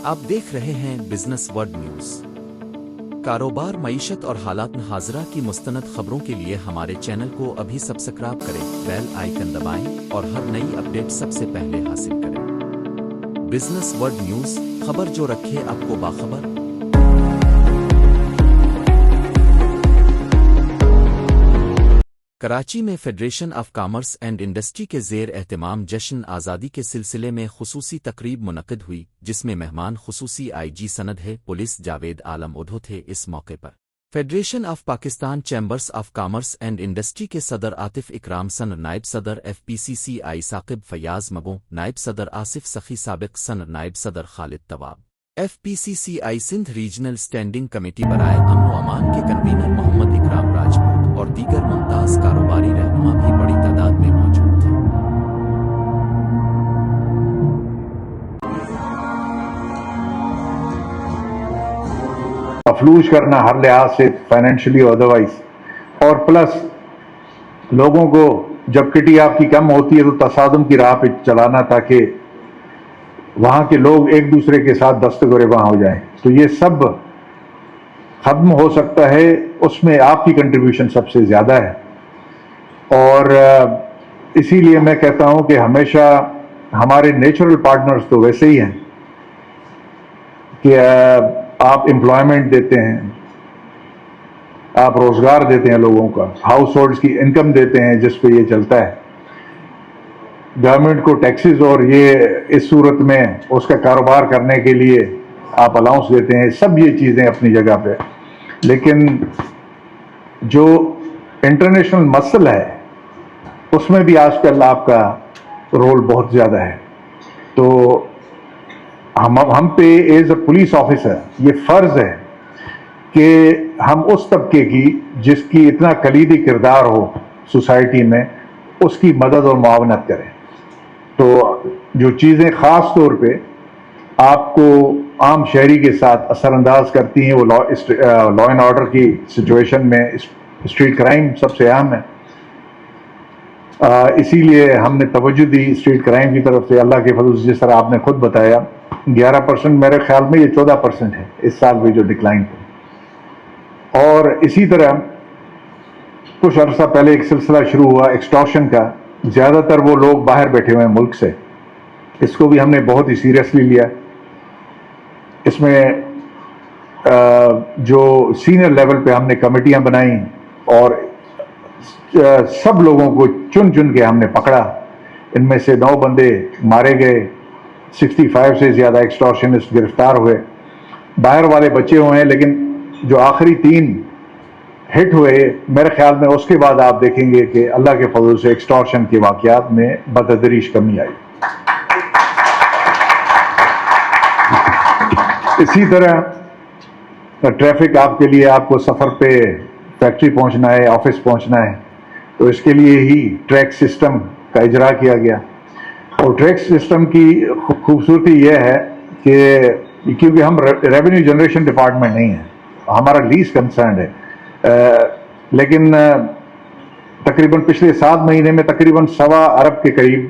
آپ دیکھ رہے ہیں بزنس ورڈ نیوز۔ کاروبار، معیشت اور حالات حاضرہ کی مستند خبروں کے لیے ہمارے چینل کو ابھی سبسکرائب کریں، بیل آئیکن دبائیں اور ہر نئی اپڈیٹ سب سے پہلے حاصل کریں۔ بزنس ورڈ نیوز، خبر جو رکھے آپ کو باخبر۔ کراچی میں federation of commerce and industry کے زیر اہتمام جشن آزادی کے سلسلے میں خصوصی تقریب منعقد ہوئی، جس میں مہمان خصوصی آئی جی سند ہے پولیس جاوید عالم اودھو تھے۔ اس موقع پر federation of Pakistan chambers of commerce and industry کے صدر عاطف اکرام سن، نائب صدر F P C C I Saqib Fayyaz مبوں، نائب صدر آصف سخی سابق سن، نائب صدر Khalid Tawab, F P C C I Sindh regional standing committee برائے امن و امان کے کنوینر محمد اکرام راجپوت اور دیگر ممتاز کاروباری رہنما بھی بڑی تعداد میں موجود تھے۔ افلوج کرنا ہر لحاظ سے، فائنینشلی اور ادروائز، اور پلس لوگوں کو جب کٹی آپ کی کم ہوتی ہے تو تصادم کی راہ پہ چلانا تاکہ وہاں کے لوگ ایک دوسرے کے ساتھ دستگرے وہاں ہو جائیں، تو یہ سب ختم ہو سکتا ہے۔ اس میں آپ کی کنٹریبیوشن سب سے زیادہ ہے، اور اسی لیے میں کہتا ہوں کہ ہمیشہ ہمارے نیچرل پارٹنرز تو ویسے ہی ہیں کہ آپ امپلائمنٹ دیتے ہیں، آپ روزگار دیتے ہیں لوگوں کا، ہاؤس ہولڈز کی انکم دیتے ہیں جس پہ یہ چلتا ہے، گورنمنٹ کو ٹیکسز اور یہ اس صورت میں اس کا کاروبار کرنے کے لیے آپ الاؤنس دیتے ہیں، سب یہ چیزیں اپنی جگہ پہ، لیکن جو انٹرنیشنل مسئلہ ہے اس میں بھی آج کل آپ کا رول بہت زیادہ ہے۔ تو ہم پہ ایز اے پولیس آفیسر یہ فرض ہے کہ ہم اس طبقے کی جس کی اتنا کلیدی کردار ہو سوسائٹی میں، اس کی مدد اور معاونت کریں۔ تو جو چیزیں خاص طور پہ آپ کو عام شہری کے ساتھ اثر انداز کرتی ہیں، وہ لا اینڈ آرڈر کی سچویشن میں اسٹریٹ کرائم سب سے اہم ہے، اسی لیے ہم نے توجہ دی اسٹریٹ کرائم کی طرف سے۔ اللہ کے فضل سے جس طرح آپ نے خود بتایا 11%، میرے خیال میں یہ 14% ہے اس سال بھی جو ڈکلائن ہے۔ اور اسی طرح کچھ عرصہ پہلے ایک سلسلہ شروع ہوا ایکسٹارشن کا، زیادہ تر وہ لوگ باہر بیٹھے ہوئے ہیں ملک سے، اس کو بھی ہم نے بہت ہی سیریسلی لیا۔ اس میں جو سینئر لیول پہ ہم نے کمیٹیاں بنائیں اور سب لوگوں کو چن چن کے ہم نے پکڑا، ان میں سے 9 بندے مارے گئے، 65 سے زیادہ ایکسٹارشنسٹ گرفتار ہوئے، باہر والے بچے ہوئے ہیں، لیکن جو آخری 3 ہٹ ہوئے، میرے خیال میں اس کے بعد آپ دیکھیں گے کہ اللہ کے فضل سے ایکسٹارشن کے واقعات میں بتدریج کمی آئی۔ اسی طرح ٹریفک آپ کے لیے، آپ کو سفر پہ فیکٹری پہنچنا ہے، آفس پہنچنا ہے، تو اس کے لیے ہی ٹریک سسٹم کا اجرا کیا گیا۔ اور ٹریک سسٹم کی خوبصورتی یہ ہے کہ کیونکہ ہم ریونیو جنریشن ڈپارٹمنٹ نہیں ہیں، ہمارا لیز کنسرنڈ ہے، لیکن تقریباً پچھلے 7 مہینے میں تقریباً 1.25 ارب کے قریب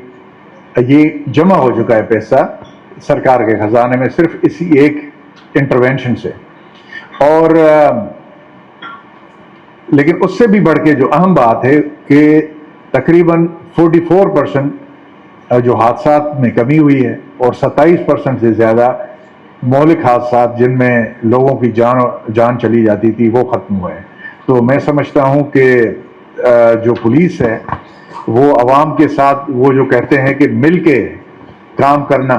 یہ جمع ہو چکا ہے پیسہ سرکار کے خزانے میں، صرف اسی ایک انٹرونشن سے۔ اور لیکن اس سے بھی بڑھ کے جو اہم بات ہے کہ تقریباً 44% جو حادثات میں کمی ہوئی ہے، اور 27% سے زیادہ مہلک حادثات جن میں لوگوں کی جان چلی جاتی تھی وہ ختم ہوئے ہیں۔ تو میں سمجھتا ہوں کہ جو پولیس ہے وہ عوام کے ساتھ، وہ جو کہتے ہیں کہ مل کے کام کرنا،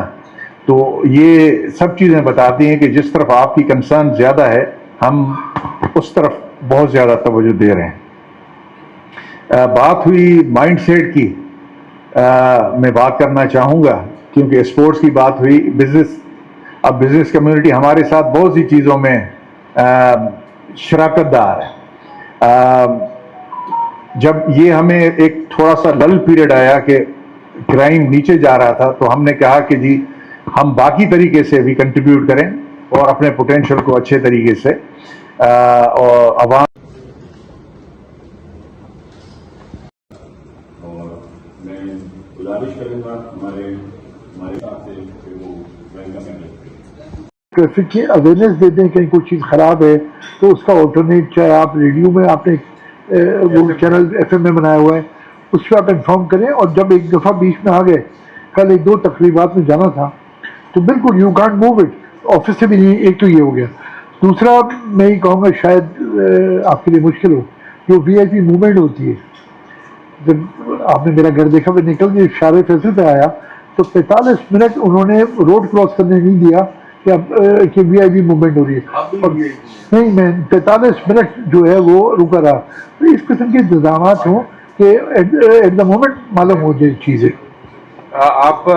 تو یہ سب چیزیں بتاتی ہیں کہ جس طرف آپ کی کنسرن زیادہ ہے ہم اس طرف بہت زیادہ توجہ دے رہے ہیں۔ بات ہوئی مائنڈ سیٹ کی، میں بات کرنا چاہوں گا کیونکہ اسپورٹس کی بات ہوئی، اب بزنس کمیونٹی ہمارے ساتھ بہت سی چیزوں میں شراکت دار ہے۔ جب یہ ہمیں ایک تھوڑا سا لل پیریڈ آیا کہ کرائم نیچے جا رہا تھا، تو ہم نے کہا کہ جی ہم باقی طریقے سے بھی کنٹریبیوٹ کریں اور اپنے پوٹینشیل کو اچھے طریقے سے اور عوام میں گزارش کروں گا ہمارے ساتھ سے کہ وہ ویلکم ہے۔ ٹریفک کی اویئرنیس دے دیں کہیں کوئی چیز خراب ہے تو اس کا آلٹرنیٹ، چاہے آپ ریڈیو میں آپ نے وہ چینل ایف ایم میں بنایا ہوا ہے اس پہ آپ انفارم کریں. اور جب ایک دفعہ بیچ میں آ گئے، کل ایک دو تقریبات میں جانا تھا تو بالکل you can't move it, office سے بھی نہیں. ایک تو یہ ہو گیا. دوسرا میں یہ کہوں گا شاید آپ کے لیے مشکل ہو، جو وی آئی پی موومنٹ ہوتی ہے. جب آپ نے میرا گھر دیکھا، میں نکل کے شارع فیصل پہ آیا تو 45 منٹ انہوں نے روڈ کراس کرنے نہیں دیا کہ وی آئی پی موومنٹ ہو رہی ہے. اور نہیں، میں 45 منٹ جو ہے وہ رکا رہا. تو اس قسم کے انتظامات ہوں کہ ایٹ دا مومنٹ معلوم ہو جائے چیزیں. آپ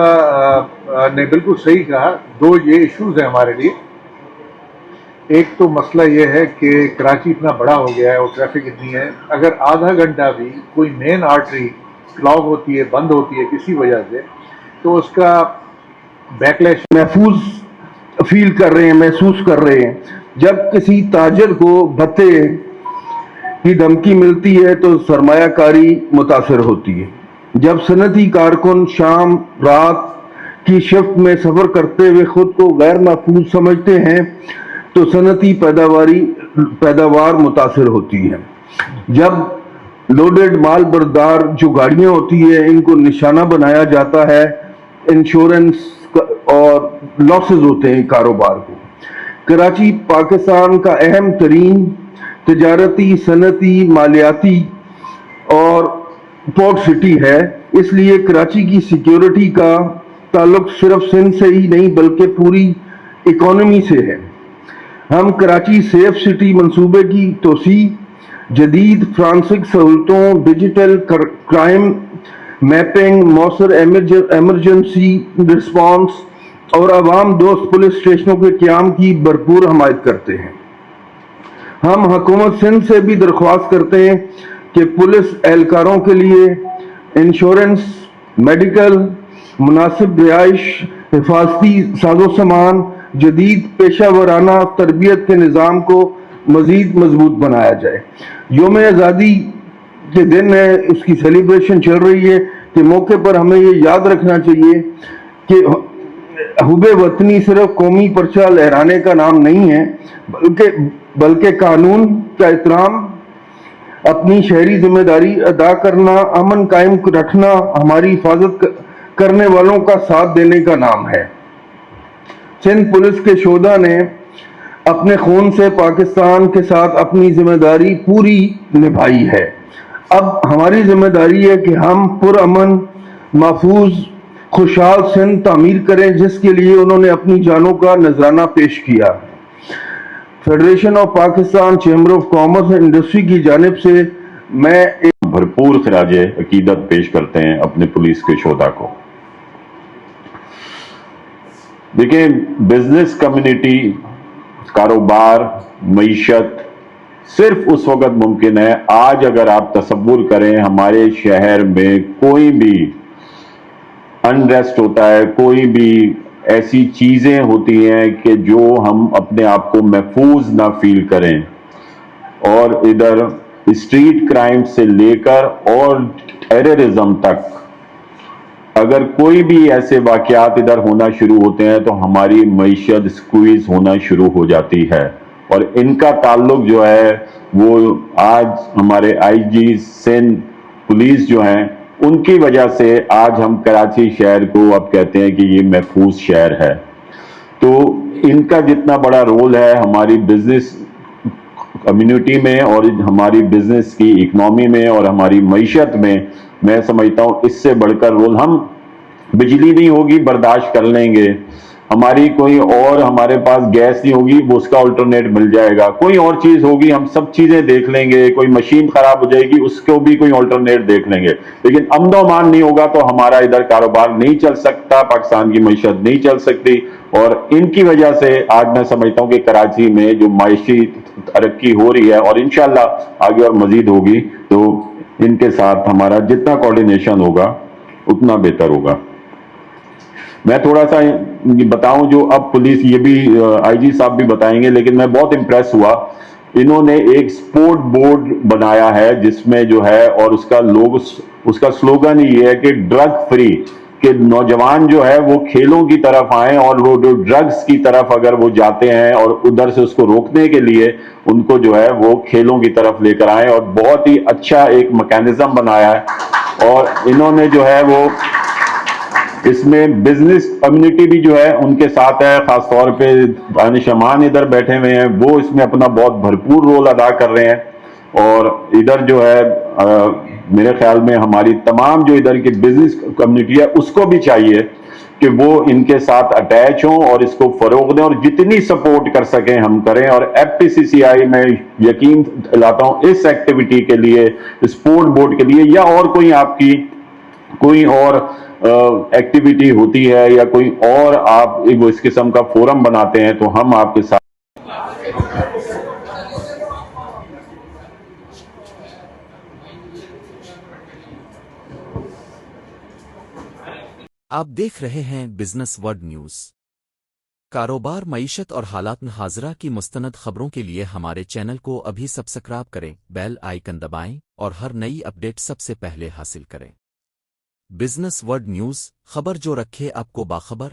نے بالکل صحیح کہا. دو یہ ایشوز ہیں ہمارے لیے. ایک تو مسئلہ یہ ہے کہ کراچی اتنا بڑا ہو گیا ہے اور ٹریفک اتنی ہے، اگر آدھا گھنٹہ بھی کوئی مین آرٹری کلاگ ہوتی ہے، بند ہوتی ہے کسی وجہ سے، تو اس کا بیکلیش محفوظ فیل کر رہے ہیں، محسوس کر رہے ہیں. جب کسی تاجر کو بھتے کی دھمکی ملتی ہے تو سرمایہ کاری متاثر ہوتی ہے. جب صنعتی کارکن شام رات کی شفٹ میں سفر کرتے ہوئے خود کو غیر محفوظ سمجھتے ہیں تو صنعتی پیداوار متاثر ہوتی ہے. جب لوڈڈ مال بردار جو گاڑیاں ہوتی ہیں ان کو نشانہ بنایا جاتا ہے، انشورنس اور لاسز ہوتے ہیں کاروبار کو. کراچی پاکستان کا اہم ترین تجارتی، صنعتی، مالیاتی اور پورٹ سٹی ہے. اس لیے کراچی کی سیکیورٹی کا تعلق صرف سندھ سے ہی نہیں بلکہ پوری اکانومی سے ہے. ہم کراچی سیف سٹی منصوبے کی توسیع، جدید فرانسک سہولتوں، ڈیجیٹل کرائم میپنگ، مؤثر ایمرجنسی رسپانس اور عوام دوست پولیس اسٹیشنوں کے قیام کی بھرپور حمایت کرتے ہیں. ہم حکومت سندھ سے بھی درخواست کرتے ہیں کہ پولیس اہلکاروں کے لیے انشورنس، میڈیکل، مناسب رہائش، حفاظتی سازوسامان، جدید پیشہ ورانہ تربیت کے نظام کو مزید مضبوط بنایا جائے. یوم آزادی کے دن ہے، اس کی سیلیبریشن چل رہی ہے، کہ موقع پر ہمیں یہ یاد رکھنا چاہیے کہ حب وطنی صرف قومی پرچہ لہرانے کا نام نہیں ہے، بلکہ قانون کا احترام، اپنی شہری ذمہ داری ادا کرنا، امن قائم رکھنا، ہماری حفاظت کرنے والوں کا ساتھ دینے کا نام ہے. سندھ پولیس کے شعبہ نے اپنے خون سے پاکستان کے ساتھ اپنی ذمہ داری پوری نبھائی ہے. اب ہماری ذمہ داری ہے کہ ہم پرامن، محفوظ، خوشحال سندھ تعمیر کریں جس کے لیے انہوں نے اپنی جانوں کا نذرانہ پیش کیا. Federation of Pakistan chamber of commerce and industry کی جانب سے میں بھرپور خراج عقیدت پیش کرتے ہیں اپنے پولیس کے شعبہ کو. دیکھیں، بزنس کمیونٹی، کاروبار، معیشت صرف اس وقت ممکن ہے آج اگر آپ تصور کریں ہمارے شہر میں کوئی بھی انریسٹ ہوتا ہے، کوئی بھی ایسی چیزیں ہوتی ہیں کہ جو ہم اپنے آپ کو محفوظ نہ فیل کریں، اور ادھر اسٹریٹ کرائم سے لے کر اور ٹیررزم تک اگر کوئی بھی ایسے واقعات ادھر ہونا شروع ہوتے ہیں تو ہماری معیشت سکویز ہونا شروع ہو جاتی ہے. اور ان کا تعلق جو ہے وہ آج ہمارے آئی جی سندھ پولیس جو ہیں ان کی وجہ سے آج ہم کراچی شہر کو اب کہتے ہیں کہ یہ محفوظ شہر ہے. تو ان کا جتنا بڑا رول ہے ہماری بزنس کمیونٹی میں اور ہماری بزنس کی اکنامی میں اور ہماری معیشت میں سمجھتا ہوں اس سے بڑھ کر رول. ہم بجلی نہیں ہوگی برداشت کر لیں گے، ہماری کوئی اور ہمارے پاس گیس نہیں ہوگی وہ اس کا آلٹرنیٹ مل جائے گا، کوئی اور چیز ہوگی ہم سب چیزیں دیکھ لیں گے، کوئی مشین خراب ہو جائے گی اس کو بھی کوئی آلٹرنیٹ دیکھ لیں گے. لیکن امن و امان نہیں ہوگا تو ہمارا ادھر کاروبار نہیں چل سکتا، پاکستان کی معیشت نہیں چل سکتی. اور ان کی وجہ سے آج میں سمجھتا ہوں کہ کراچی میں جو معاشی ترقی ہو رہی ہے اور انشاءاللہ آگے اور مزید ہوگی، تو ان کے ساتھ ہمارا جتنا کوارڈینیشن ہوگا اتنا بہتر ہوگا. میں تھوڑا سا بتاؤں جو اب پولیس، یہ بھی آئی جی صاحب بھی بتائیں گے، لیکن میں بہت امپریس ہوا. انہوں نے ایک سپورٹ بورڈ بنایا ہے جس میں جو ہے، اور اس کا سلوگن یہ ہے کہ ڈرگ فری کہ نوجوان جو ہے وہ کھیلوں کی طرف آئیں اور وہ جو ڈرگز کی طرف اگر وہ جاتے ہیں اور ادھر سے اس کو روکنے کے لیے ان کو جو ہے وہ کھیلوں کی طرف لے کر آئیں، اور بہت ہی اچھا ایک میکینزم بنایا ہے۔ اور انہوں نے جو ہے وہ اس میں بزنس کمیونٹی بھی جو ہے ان کے ساتھ ہے، خاص طور پہ دانش امان ادھر بیٹھے ہوئے ہیں، وہ اس میں اپنا بہت بھرپور رول ادا کر رہے ہیں۔ اور ادھر جو ہے میرے خیال میں ہماری تمام جو ادھر کی بزنس کمیونٹی ہے اس کو بھی چاہیے کہ وہ ان کے ساتھ اٹیچ ہوں اور اس کو فروغ دیں، اور جتنی سپورٹ کر سکیں ہم کریں۔ اور ایف پی سی سی آئی میں یقین دلاتا ہوں اس ایکٹیویٹی کے لیے، اسپورٹ بورڈ کے لیے، یا اور کوئی آپ کی کوئی اور ایکٹیویٹی ہوتی ہے یا کوئی اور آپ اس قسم کا فورم بناتے ہیں تو ہم آپ کے ساتھ۔ آپ دیکھ رہے ہیں بزنس ورڈ نیوز۔ کاروبار، معیشت اور حالات حاضرہ کی مستند خبروں کے لیے ہمارے چینل کو ابھی سبسکرائب کریں، بیل آئیکن دبائیں اور ہر نئی اپڈیٹ سب سے پہلے حاصل کریں۔ بزنس ورڈ نیوز، خبر جو رکھے آپ کو باخبر۔